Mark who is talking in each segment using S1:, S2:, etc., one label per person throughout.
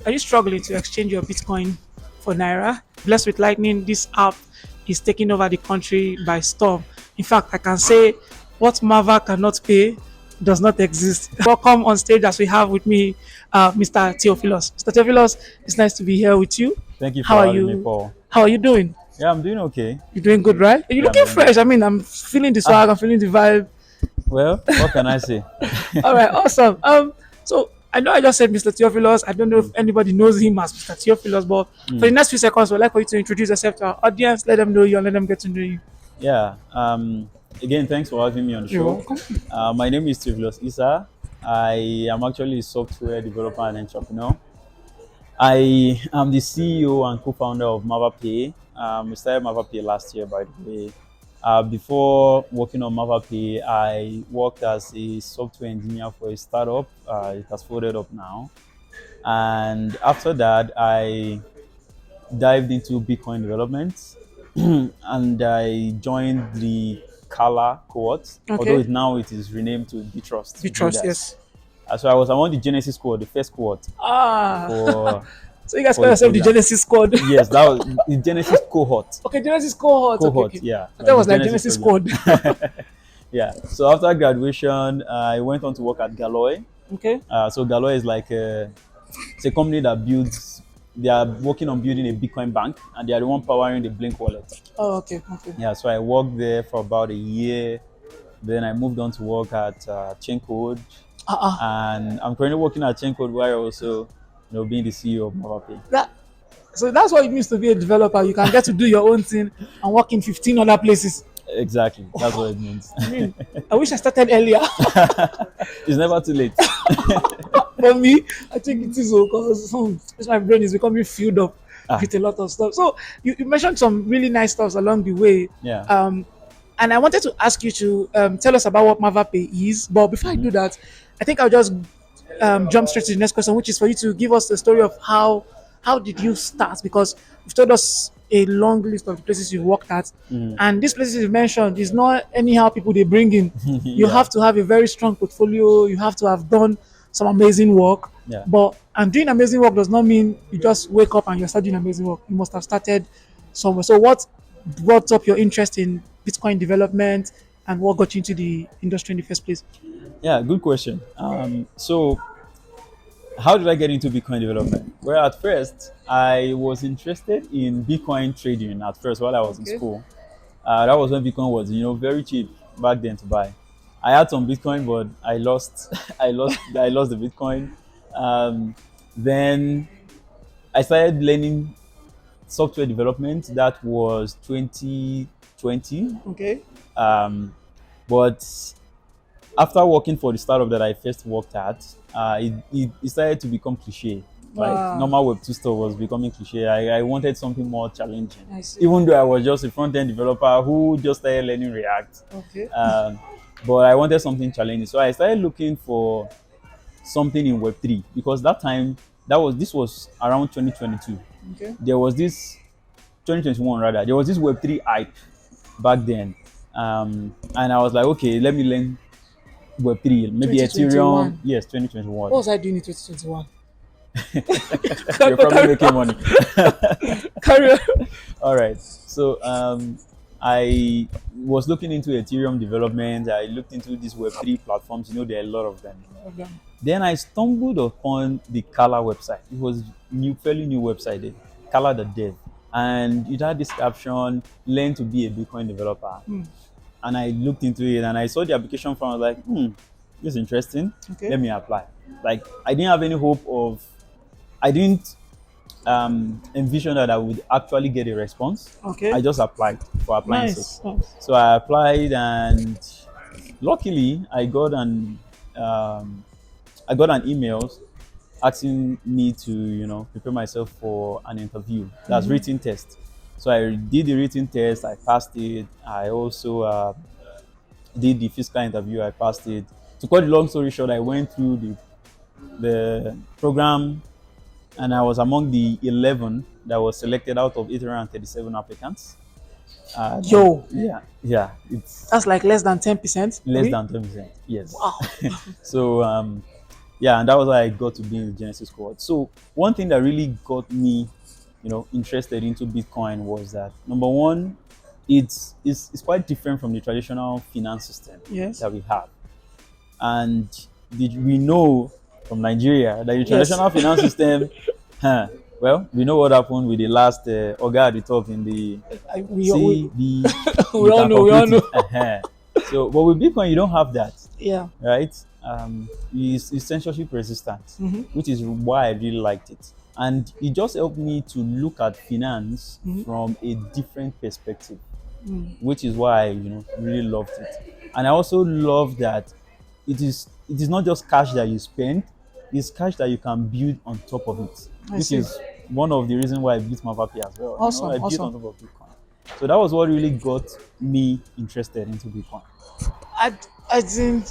S1: Are you struggling to exchange your Bitcoin for Naira? Blessed with Lightning, this app is taking over the country by storm. In fact, I can say what MAVA cannot pay does not exist. Welcome on stage as we have with me Mr. Theophilus. Mr. Theophilus, it's nice to be here with you.
S2: Thank you
S1: How
S2: for
S1: are
S2: having me,
S1: you?
S2: Paul.
S1: How are you doing?
S2: Yeah, I'm doing okay.
S1: You're doing good, right? You're
S2: Yeah, I'm
S1: looking
S2: doing good.
S1: fresh. I mean, I'm feeling the
S2: Ah,
S1: swag. I'm feeling the vibe.
S2: well, what can I say?
S1: All right, awesome. So I know I just said Mr. Theophilus. I don't know if
S2: Mm,
S1: anybody knows him as Mr. Theophilus, but for the
S2: mm.
S1: next few seconds, we'd like for you to introduce yourself to our audience, let them know you, and let them get to know you.
S2: Yeah. Again, thanks for having me on the
S1: You're
S2: show.
S1: welcome.
S2: My name is Theophilus Isa. I am actually a software developer and entrepreneur. I am the CEO and co-founder of Mavapay. We started Mavapay last year, by the way. Before working on Mavapay, I worked as a software engineer for a startup. It has folded up now. And after that, I dived into Bitcoin development and I joined the Kala cohort, although
S1: Okay.
S2: now it is renamed to Bitrust
S1: You trust,
S2: Builders.
S1: yes.
S2: So I was among the Genesis cohort, the first cohort
S1: Ah,
S2: for
S1: so you guys
S2: for
S1: call
S2: the
S1: yourself the
S2: program.
S1: Genesis Squad.
S2: Yes, that was the Genesis cohort.
S1: Okay, Genesis cohort. Okay,
S2: Cohort,
S1: okay.
S2: yeah,
S1: I thought it
S2: like the
S1: was like
S2: Genesis
S1: Genesis
S2: program.
S1: Squad.
S2: Yeah. So after graduation, I went on to work at Galloy.
S1: Okay.
S2: So Galloy is like it's a company that builds. They are working on building a Bitcoin bank, and they are the one powering the Blink wallet.
S1: Oh, okay, okay.
S2: Yeah, so I worked there for about a year. Then I moved on to work at Chaincode,
S1: Ah,
S2: and I'm currently working at Chaincode while also, being the CEO of Mavapay.
S1: that. So that's what it means to be a developer. You can get to do your own thing and work in 15 other places.
S2: Exactly, that's what it means.
S1: I mean, I wish I started earlier.
S2: It's never too late.
S1: For me, I think it is because my brain is becoming filled up
S2: Ah,
S1: with a lot of stuff. So you mentioned some really nice stuff along the way.
S2: yeah.
S1: Um, and I wanted to ask you to tell us about what Mavapay is. But before I
S2: Hmm.
S1: do that, I think I'll just jump straight to the next question, which is for you to give us the story of how did you start? Because you've told us a long list of the places you've worked at,
S2: Hmm.
S1: and these places you mentioned is not anyhow people they bring in. You
S2: Yeah,
S1: have to have a very strong portfolio. You have to have done some amazing work.
S2: yeah.
S1: But and doing amazing work does not mean you just wake up and you're starting amazing work. You must have started somewhere. So what brought up your interest in Bitcoin development and what got you into the industry in the first place?
S2: Yeah, good question. So how did I get into Bitcoin development? Well, at first, I was interested in Bitcoin trading at first while I was in
S1: Okay.
S2: school. That was when Bitcoin was, very cheap back then to buy. I had some Bitcoin, but I lost, I lost the Bitcoin. Um, then I started learning software development. That was 2020.
S1: Okay.
S2: Um, but after working for the startup that I first worked at, it started to become cliche. Like
S1: Ah,
S2: normal Web2 stuff was becoming cliche. I wanted something more challenging.
S1: I see.
S2: Even though I was just a front end developer who just started learning React,
S1: Okay.
S2: um, but I wanted something challenging. So I started looking for something in Web3 because that time this was around 2022.
S1: Okay.
S2: There was this 2021 rather. There was this Web3 hype back then, and I was like, okay, let me learn Web3, maybe Ethereum.
S1: 2021.
S2: Yes,
S1: What
S2: 2021.
S1: was I doing in 2021?
S2: You're probably
S1: Carry
S2: making
S1: on.
S2: money.
S1: Carry on.
S2: All right. So I was looking into Ethereum development. I looked into these Web3 platforms. There are a lot of them.
S1: Okay.
S2: Then I stumbled upon the Kala website. It was fairly new website, Kala.dev. And it had this caption, learn to be a Bitcoin developer.
S1: Hmm.
S2: And I looked into it and I saw the application form. I was like, this is interesting.
S1: Okay.
S2: Let me apply. Like, I didn't have any hope I didn't envision that I would actually get a response. I
S1: Okay.
S2: just applied for applying sake.
S1: Nice. Nice.
S2: So I applied and luckily um, I got an email asking me to, prepare myself for an interview. That's written test. So I did the written test. I passed it. I also did the physical interview. I passed it. To cut the long story short, I went through the program, and I was among the 11 that was selected out of 837 applicants.
S1: Yo,
S2: Yeah, it's
S1: that's like less than 10%.
S2: less
S1: Really?
S2: than 10%. Yes.
S1: Wow.
S2: So Yeah, and that was how I got to be in the Genesis cohort. So one thing that really got me, interested into Bitcoin was that number one, it's quite different from the traditional finance system
S1: Yes.
S2: that we have. And did we know from Nigeria that the
S1: Yes.
S2: traditional finance system, huh, well, we know what happened with the last Oga at the top in the
S1: We
S2: CB,
S1: we
S2: you
S1: all
S2: can
S1: know. We all
S2: calculate it.
S1: know.
S2: So, but with Bitcoin, you don't have that,
S1: Yeah.
S2: right? It's censorship resistant,
S1: Mm-hmm.
S2: which is why I really liked it. And it just helped me to look at finance
S1: Mm-hmm.
S2: from a different perspective,
S1: Mm.
S2: which is why I really loved it. And I also love that it is not just cash that you spend, it's cash that you can build on top of it,
S1: I
S2: which
S1: see.
S2: is one of the reasons why I built Mavapay as well.
S1: Awesome.
S2: I built
S1: Awesome.
S2: on top of Bitcoin. So that was what really got me interested into Bitcoin.
S1: I I think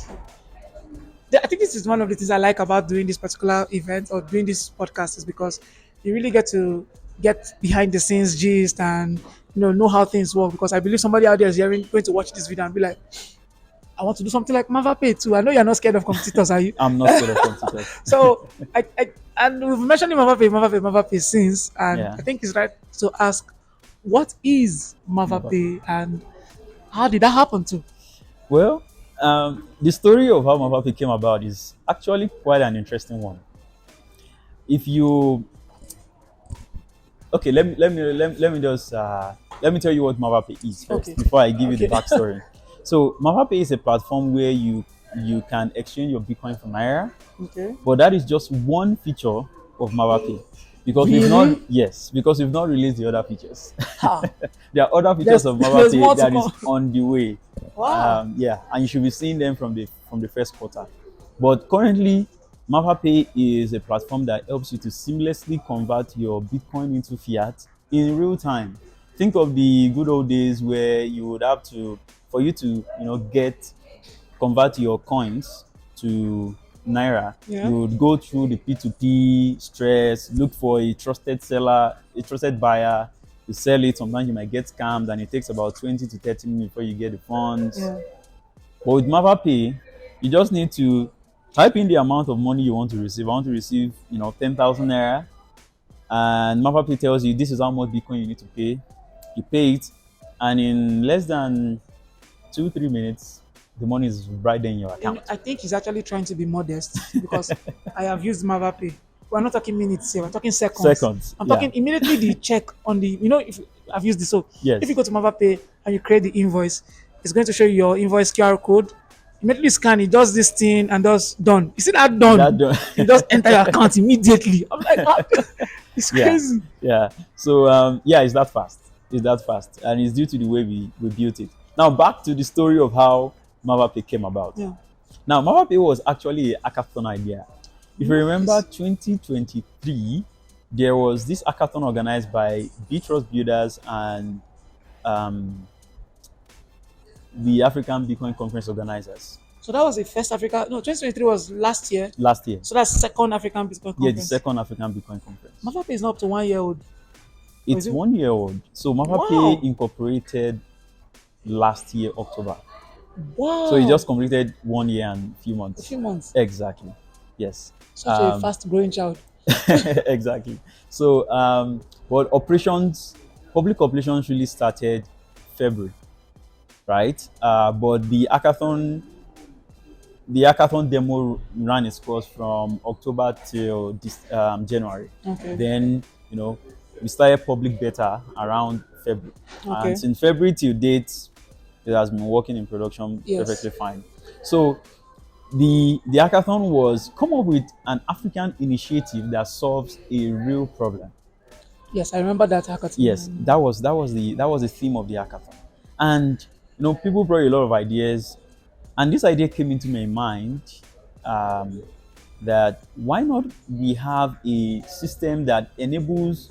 S1: I think this is one of the things I like about doing this particular event or doing this podcast is because you really get to get behind the scenes gist and know how things work. Because I believe somebody out there is going to watch this video and be like, I want to do something like Mavapay too. I know you're not scared of competitors, are you?
S2: I'm not scared of competitors.
S1: So I and we've mentioned Mavapay since, and
S2: Yeah,
S1: I think it's right to ask, what is
S2: Mavapay.
S1: Mavapay and how did that happen too?
S2: Well, the story of how Mavapay came about is actually quite an interesting one. If you Okay, let me just let me tell you what Mavapay is
S1: Okay,
S2: first before I give you the
S1: okay,
S2: backstory. So Mavapay is a platform where you can exchange your Bitcoin for Naira,
S1: okay.
S2: but that is just one feature of Mavapay because
S1: Really?
S2: we've not released the other features.
S1: Ha.
S2: There are other features
S1: There's
S2: of
S1: there's more
S2: Mavapay
S1: to
S2: that is
S1: come.
S2: on the way.
S1: Wow.
S2: Yeah, and you should be seeing them from the first quarter. But currently, MAVAPay is a platform that helps you to seamlessly convert your Bitcoin into fiat in real time. Think of the good old days where you would have to, for you to, convert your coins to naira,
S1: Yeah.
S2: you would go through the P2P stress, look for a trusted seller, a trusted buyer to sell it. Sometimes you might get scammed and it takes about 20 to 30 minutes before you get the funds.
S1: Yeah.
S2: But with MAVAPay, you just need to type in the amount of money you want to receive. I want to receive, 10,000 naira. And MAVAPay tells you this is how much Bitcoin you need to pay. You pay it, and in less than 2 3 minutes, the money is right there in your
S1: And
S2: account.
S1: I think he's actually trying to be modest because I have used Mavapay. We're not talking minutes here, we're talking seconds.
S2: Seconds,
S1: I'm
S2: yeah,
S1: talking immediately the check on the, if I've used this. So if you
S2: yes,
S1: go to Mavapay and you create the invoice, it's going to show you your invoice QR code. Immediately scan, it does this thing and does done. You see that
S2: that
S1: done?
S2: do-
S1: It does enter your account immediately. I'm like, what? It's
S2: yeah,
S1: crazy.
S2: yeah. So yeah, it's that fast. It's that fast, and it's due to the way we built it. Now back to the story of how MAVAPay came about.
S1: Yeah.
S2: Now, MAVAPay was actually a hackathon idea. If you remember
S1: Nice.
S2: 2023, there was this hackathon organized by Trust Builders and um, the African Bitcoin Conference organizers
S1: So that was the first Africa. No, 2023 was last year.
S2: last year.
S1: So that's second African Bitcoin
S2: Yeah, the
S1: conference.
S2: second African Bitcoin Conference.
S1: Mavapay is not up to 1 year old. Or is
S2: It's
S1: it?
S2: 1 year old. So MAVAPay
S1: Wow.
S2: incorporated last year, October. So it
S1: Wow.
S2: just completed 1 year and a few
S1: A
S2: months.
S1: few months.
S2: Exactly. Yes.
S1: Such a
S2: Um,
S1: fast growing child.
S2: exactly. So, but public operations really started February, right? But the hackathon demo ran its course from October till this January.
S1: Okay.
S2: Then, we started public beta around February, and
S1: Okay.
S2: since February till date, it has been working in production
S1: Yes.
S2: perfectly fine. So the hackathon was come up with an African initiative that solves a real problem.
S1: Yes, I remember that
S2: Yes,
S1: hackathon.
S2: that was the theme of the hackathon, and people brought a lot of ideas, and this idea came into my mind, um, that why not we have a system that enables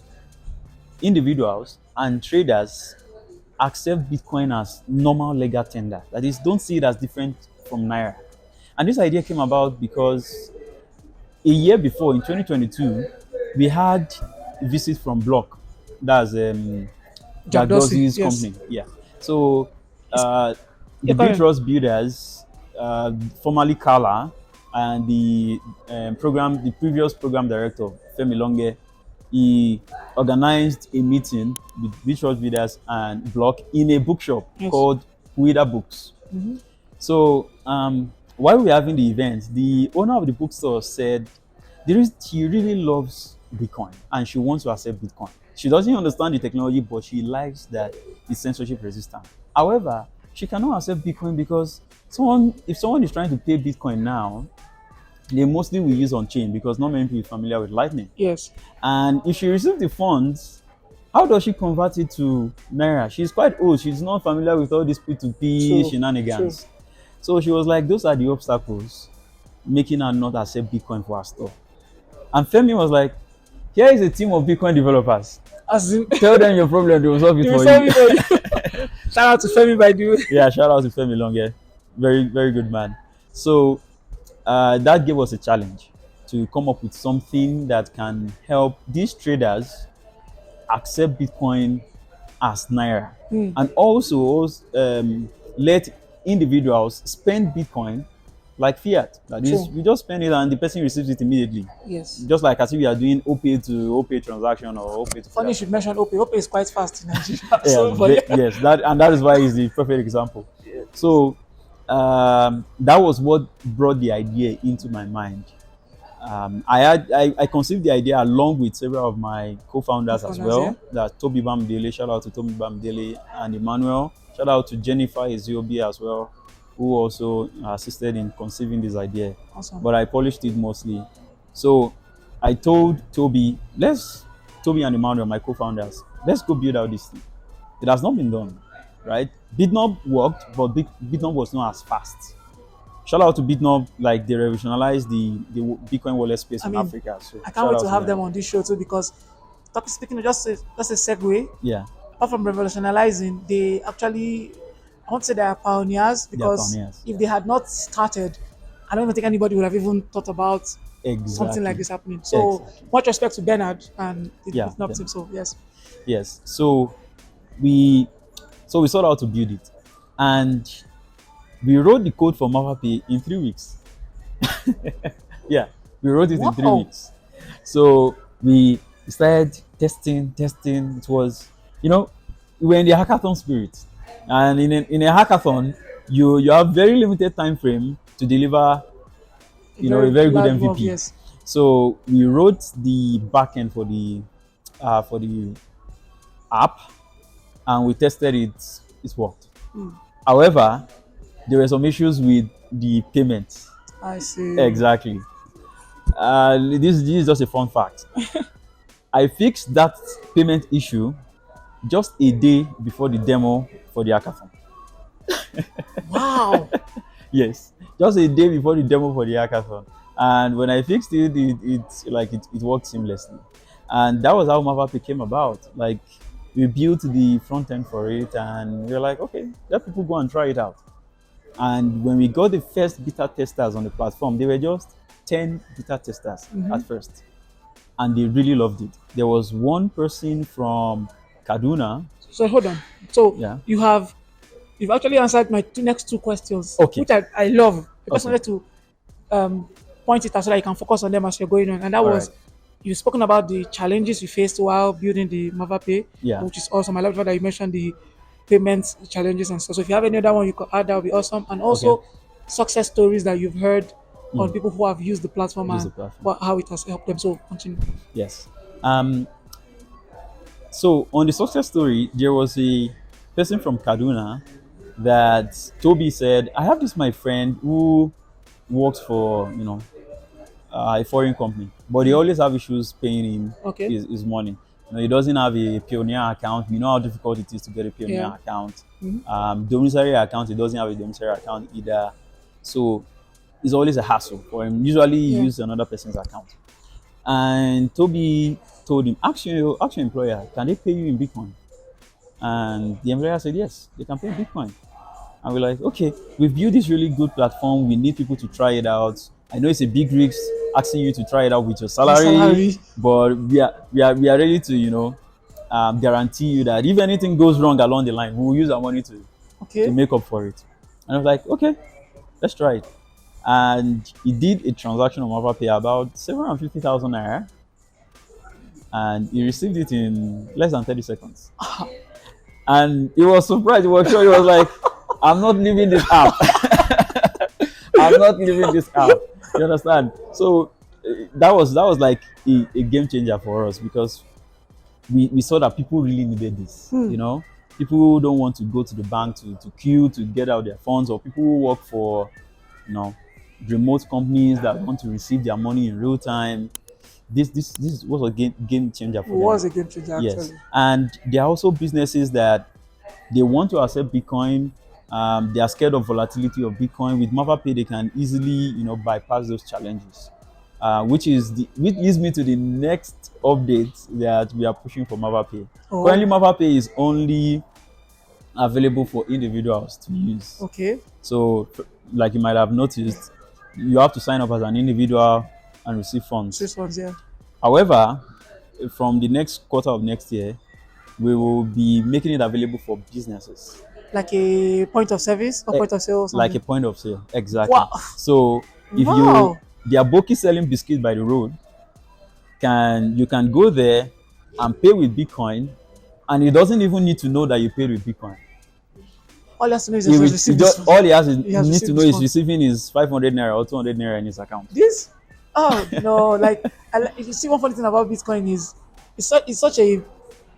S2: individuals and traders accept Bitcoin as normal legal tender. That is, don't see it as different from Naira. And this idea came about because a year before, in 2022, we had a visit from Block. That's
S1: Jack
S2: Jack
S1: Dorsey.
S2: Dorsey's
S1: Yes.
S2: company. Yeah. So
S1: It's,
S2: uh,
S1: yeah,
S2: the
S1: Karen.
S2: Trust Builders, formerly Kala, and the previous program director, Femi Longe, he organized a meeting with visual leaders and block in a bookshop
S1: Yes.
S2: called Huida Books. So while we were having the event, the owner of the bookstore said she really loves Bitcoin and she wants to accept Bitcoin. She doesn't understand the technology, but she likes that it's censorship resistant. However, she cannot accept Bitcoin because if someone is trying to pay Bitcoin now, they mostly will use on chain because not many people are familiar with Lightning.
S1: Yes.
S2: And if she receives the funds, how does she convert it to Naira? She's quite old. She's not familiar with all these P2P
S1: True. True.
S2: shenanigans. So she was like, those are the obstacles making her not accept Bitcoin for her store. And Femi was like, here is a team of Bitcoin developers.
S1: As in,
S2: Tell them your problem, they will solve it
S1: you will
S2: for
S1: send
S2: you.
S1: me for you. Shout out to Femi by the way.
S2: Yeah, shout out to Femi Longe. Very, very good man. So that gave us a challenge to come up with something that can help these traders accept Bitcoin as Naira and also let individuals spend Bitcoin like fiat. That is,
S1: True.
S2: we just spend it and the person receives it immediately.
S1: Yes.
S2: Just like as if we are doing OPay to OPay transaction or OPay to
S1: Funny you
S2: fiat.
S1: should mention OPay. OPay is quite fast in Nigeria.
S2: Yeah,
S1: So, but yeah.
S2: yes, that is why it's the perfect example. So that was what brought the idea into my mind. I conceived the idea along with several of my co-founders as
S1: Co-founders, yeah.
S2: well. That Toby Bamdele, shout out to Toby Bamdele and Emmanuel. Shout out to Jennifer Eziobi as well, who also assisted in conceiving this idea.
S1: Awesome.
S2: But I polished it mostly. So I told Toby and Emmanuel, my co-founders, let's go build out this thing. It has not been done, right? Bitnob worked, but Bitnob was not as fast. Shout out to Bitnob, like they revolutionized the Bitcoin wallet space
S1: I
S2: in
S1: mean,
S2: Africa. So
S1: I can't
S2: shout
S1: wait
S2: out
S1: to
S2: to
S1: have
S2: them.
S1: them on this show too because speaking of just a segue,
S2: Yeah,
S1: apart from revolutionizing, they actually I won't say they are pioneers
S2: they are
S1: because
S2: pioneers.
S1: if they had not started, I don't even think anybody would have even thought about something like
S2: Exactly.
S1: this happening. So
S2: Exactly.
S1: much respect to Bernard and the
S2: Yeah.
S1: Bitnop team. So yes.
S2: Yes. We we sought out to build it, and we wrote the code for Mavapay in 3 weeks. Yeah, we wrote it in three
S1: Wow.
S2: weeks. So we started testing. It was, we were in the hackathon spirit, and in a hackathon, you have very limited time frame to deliver,
S1: A
S2: a
S1: very
S2: very good
S1: large one,
S2: MVP.
S1: yes.
S2: So we wrote the backend for the app, and we tested it. It worked. However, there were some issues with the payment.
S1: I see.
S2: Exactly. This is just a fun fact. I fixed that payment issue just a day before the demo for the hackathon.
S1: Wow.
S2: Yes, just a day before the demo for the hackathon. And when I fixed it, it worked seamlessly. And that was how Mavapay came about. Like, we built the front end for it, and we were like, okay, let people go and try it out. And when we got the first beta testers on the platform, they were just 10 beta testers at first. And they really loved it. There was one person from Kaduna.
S1: So hold on. So
S2: Yeah.
S1: you've actually answered my next two questions,
S2: Okay.
S1: which I love. I just
S2: Okay.
S1: wanted to point it out so that you can focus on them as you're going on. And that
S2: All
S1: was
S2: right.
S1: you've spoken about the challenges you faced while building the Mavapay,
S2: Yeah.
S1: which is awesome. I love the fact that you mentioned the payment challenges and stuff. So if you have any other one you could add, that would be awesome. And also
S2: Okay.
S1: success stories that you've heard on people who have used the platform
S2: Use
S1: and
S2: the platform.
S1: how it has helped them. So continue.
S2: Yes. So on the success story, there was a person from Kaduna that Toby said, I have this my friend who works for a foreign company, but he always have issues paying him
S1: Okay.
S2: his money. He doesn't have a Pioneer account. You know how difficult it is to get a Pioneer
S1: Yeah.
S2: account. Domiciliary account, he doesn't have a domiciliary account either. So it's always a hassle for him. Usually he
S1: Yeah.
S2: uses another person's account. And Toby told him, ask your employer, can they pay you in Bitcoin? And the employer said, yes, they can pay in Bitcoin. And we're like, okay, we've built this really good platform. We need people to try it out. I know it's a big risk asking you to try it out with your salary, but we are ready to guarantee you that if anything goes wrong along the line, we will use our money to
S1: Okay.
S2: make up for it. And I was like, okay, let's try it. and he did a transaction on Mavapay about 750,000 naira, and he received it in less than 30 seconds. And he was surprised. He was sure. He was like, "I'm not leaving this app. I'm not leaving this app." You understand? So that was like a game changer for us, because we saw that people really needed this.
S1: Hmm.
S2: You know, people don't want to go to the bank to queue to get out their funds, or people who work for, you know, remote companies that want to receive their money in real time. This was a game changer
S1: It
S2: for them.
S1: was a game changer
S2: Yes,
S1: actually.
S2: and there are also businesses that they want to accept Bitcoin. They are scared of volatility of Bitcoin. With Mavapay, they can easily, bypass those challenges. Which leads me to the next update that we are pushing for Mavapay.
S1: Oh,
S2: Currently, Mavapay is only available for individuals to use.
S1: okay.
S2: So, like you might have noticed, you have to sign up as an individual and receive funds.
S1: Six ones, yeah.
S2: However, from the next quarter of next year, we will be making it available for businesses.
S1: Like a point of service or
S2: Eh,
S1: point of sale or
S2: like a
S1: something.
S2: point of sale. Exactly.
S1: Wow.
S2: So if
S1: Wow.
S2: they are bulky selling biscuits by the road, you can go there and pay with Bitcoin, and it doesn't even need to know that you paid with Bitcoin.
S1: All he has to know is he has
S2: He
S1: received this.
S2: just, all he has is
S1: He has
S2: needs to
S1: received
S2: know
S1: this
S2: is
S1: fund.
S2: receiving his 500 naira or 200 naira in his account.
S1: This, oh no, like if you see one funny thing about Bitcoin is it's such a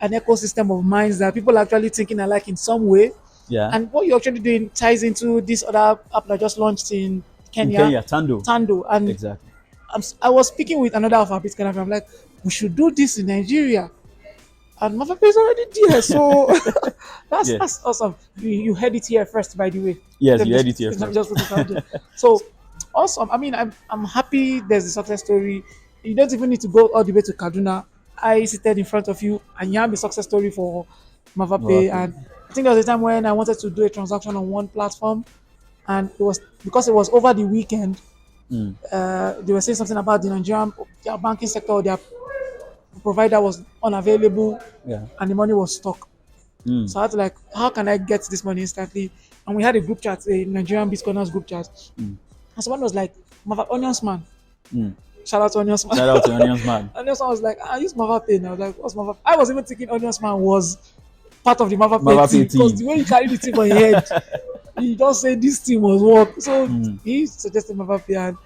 S1: an ecosystem of minds that people are actually thinking alike in some way.
S2: Yeah.
S1: And what you're actually doing ties into this other app that just launched in
S2: In
S1: Kenya,
S2: Kenya, Tando.
S1: Tando. And
S2: Exactly.
S1: I was speaking with another of our Bitcoin. I'm like, we should do this in Nigeria. And Mavapay is already there. So that's
S2: Yes.
S1: awesome. You heard it here first, by the way.
S2: Yes,
S1: Let
S2: you
S1: me
S2: heard it here
S1: let me
S2: first.
S1: just put it out there. So awesome. I mean, I'm happy there's a success story. You don't even need to go all the way to Kaduna. I seated in front of you and you have a success story for Mavapay.
S2: Okay.
S1: And I think there was a time when I wanted to do a transaction on one platform, and it was because it was over the weekend.
S2: Mm.
S1: They were saying something about the Nigerian their banking sector, their provider was unavailable,
S2: Yeah.
S1: and the money was stuck.
S2: Mm.
S1: So I had to like, how can I get this money instantly? And we had a group chat, a Nigerian Bitcoiners group chat.
S2: Mm.
S1: And someone was like, Onions Man.
S2: Mm.
S1: Shout out to Onions Man.
S2: Shout out to Onions Man.
S1: Onions Man was like, I use Mavapay. And I was like, what's Mavapay? I was even thinking Onions Man was part of the Mavapay team
S2: Mavapay
S1: because
S2: team.
S1: the way you carry the team on your head, he just said this team was work. So
S2: Mm.
S1: he suggested Mavapay, and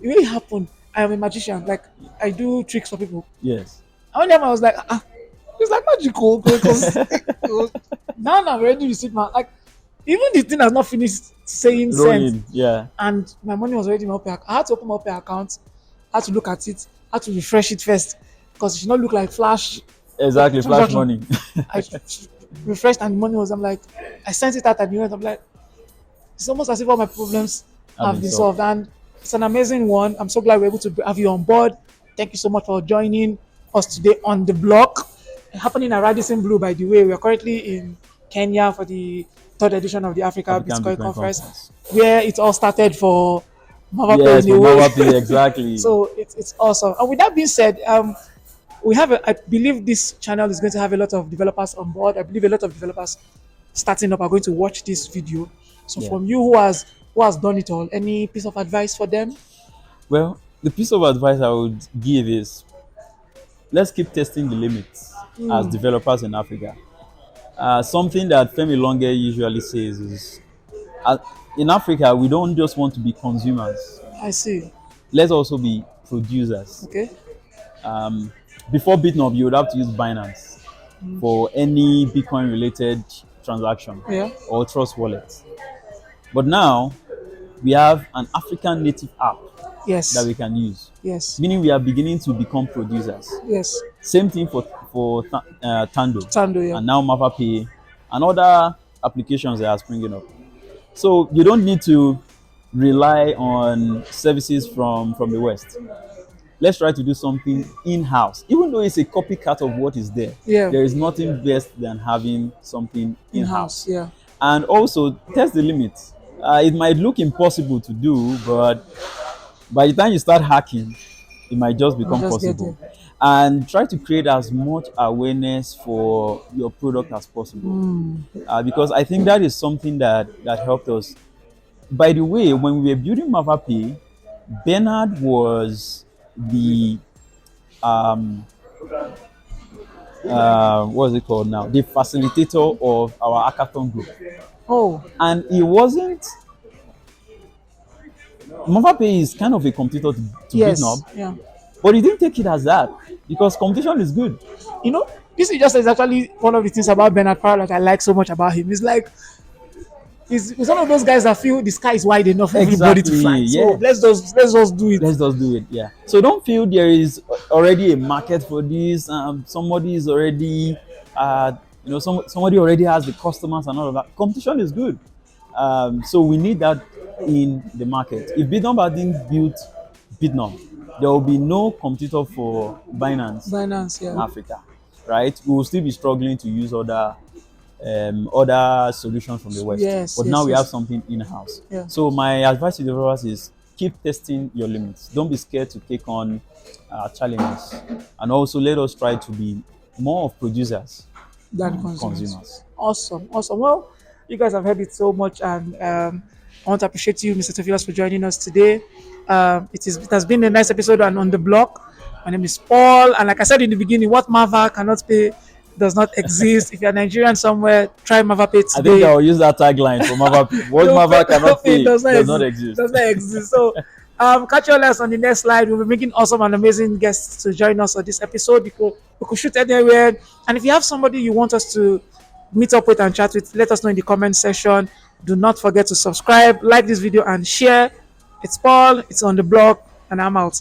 S1: it really happened. I am a magician. Like I do tricks for people.
S2: Yes.
S1: And one time I was like, it's like magical because now I'm already received my like even the thing has not finished saying sent,
S2: Rolling. Yeah.
S1: and my money was already in my pay. I had to open my pay account, I had to look at it, I had to refresh it first because it should not look like flash
S2: Exactly. Flash
S1: transaction.
S2: money.
S1: I refreshed and the money was. I'm like, I sent it out at the end. I'm like, it's almost as if all my problems
S2: Have
S1: have
S2: been
S1: been
S2: solved.
S1: solved, and it's an amazing one. I'm so glad we're able to have you on board. Thank you so much for joining us today on the block. Happening at Radisson Blue, by the way. We are currently in Kenya for the third edition of the Africa
S2: African
S1: Bitcoin
S2: Bitcoin
S1: Conference,
S2: Conference.
S1: where it all started for Mavapay
S2: Yes,
S1: in
S2: for
S1: a way.
S2: Mavapay, exactly.
S1: So it's awesome. And with that being said, we have I believe this channel is going to have a lot of developers on board. I believe a lot of developers starting up are going to watch this video. So
S2: Yeah.
S1: from you who has done it all, any piece of advice for them?
S2: Well, the piece of advice I would give is, let's keep testing the limits as developers in Africa. Something that Femi Longe usually says is, uh, in Africa, we don't just want to be consumers.
S1: I see.
S2: Let's also be producers.
S1: Okay.
S2: Before Bitnop, you would have to use Binance for any Bitcoin related transaction
S1: Yeah.
S2: or Trust Wallet. But now we have an African native app that
S1: Yes.
S2: we can use,
S1: Yes.
S2: meaning we are beginning to become producers.
S1: Yes.
S2: Same thing for Tando,
S1: Tando, yeah.
S2: and now Mavapay and other applications that are springing up. So you don't need to rely on services from the West. Let's try to do something in-house. Even though it's a copycat of what is there,
S1: Yeah.
S2: there is nothing best than having something
S1: In house,
S2: in-house.
S1: yeah.
S2: And also test the limits. It might look impossible to do, but by the time you start hacking, it might just
S1: We'll
S2: become
S1: just get there.
S2: possible. And try to create as much awareness for your product as possible, because I think that is something that helped us by the way, when we were building Mavapay, Bernard was the um, what's it called now? The facilitator of our hackathon group,
S1: Oh,
S2: and he wasn't. Mavapay is kind of a competitor to
S1: yes.
S2: Bitnob,
S1: Yeah.
S2: but he didn't take it as that because competition is good.
S1: You know, this is just is actually one of the things about Bernard Powell that I like so much about him. It's like he's one of those guys that feel the sky is wide enough for everybody to
S2: Exactly.
S1: fly. So
S2: Yeah.
S1: let's just do it.
S2: Let's just do it. Yeah. So don't feel there is already a market for this. Somebody is already, somebody already has the customers and all of that. Competition is good. So we need that in the market. If Bitnom hadn't built Bitnom, there will be no competitor for Binance
S1: Binance,
S2: in
S1: yeah.
S2: Africa, right? We will still be struggling to use other solutions from the West.
S1: Yes,
S2: But now
S1: yes,
S2: we have
S1: yes.
S2: something in house.
S1: Yeah.
S2: So my advice to developers is keep testing your limits. Don't be scared to take on challenges, and also let us try to be more of producers
S1: Than
S2: than
S1: consumers.
S2: consumers.
S1: Awesome, awesome. Well, you guys have heard it so much, and I want to appreciate you, Mr. Theophilus, for joining us today. It has been a nice episode on the block. My name is Paul, and like I said in the beginning, what MAVA cannot pay does not exist. If you're Nigerian somewhere, try MAVA Pay
S2: I think
S1: today.
S2: I will use that tagline for Mavapay. What
S1: No,
S2: Mava cannot
S1: it
S2: pay
S1: does not
S2: does not
S1: exist.
S2: exist.
S1: Does not exist. So, catch you all else on the next slide. We'll be making awesome and amazing guests to join us on this episode. We could shoot anywhere. And if you have somebody you want us to meet up with and chat with, let us know in the comment section. Do not forget to subscribe, like this video, and share. It's Paul. It's on the blog, and I'm out.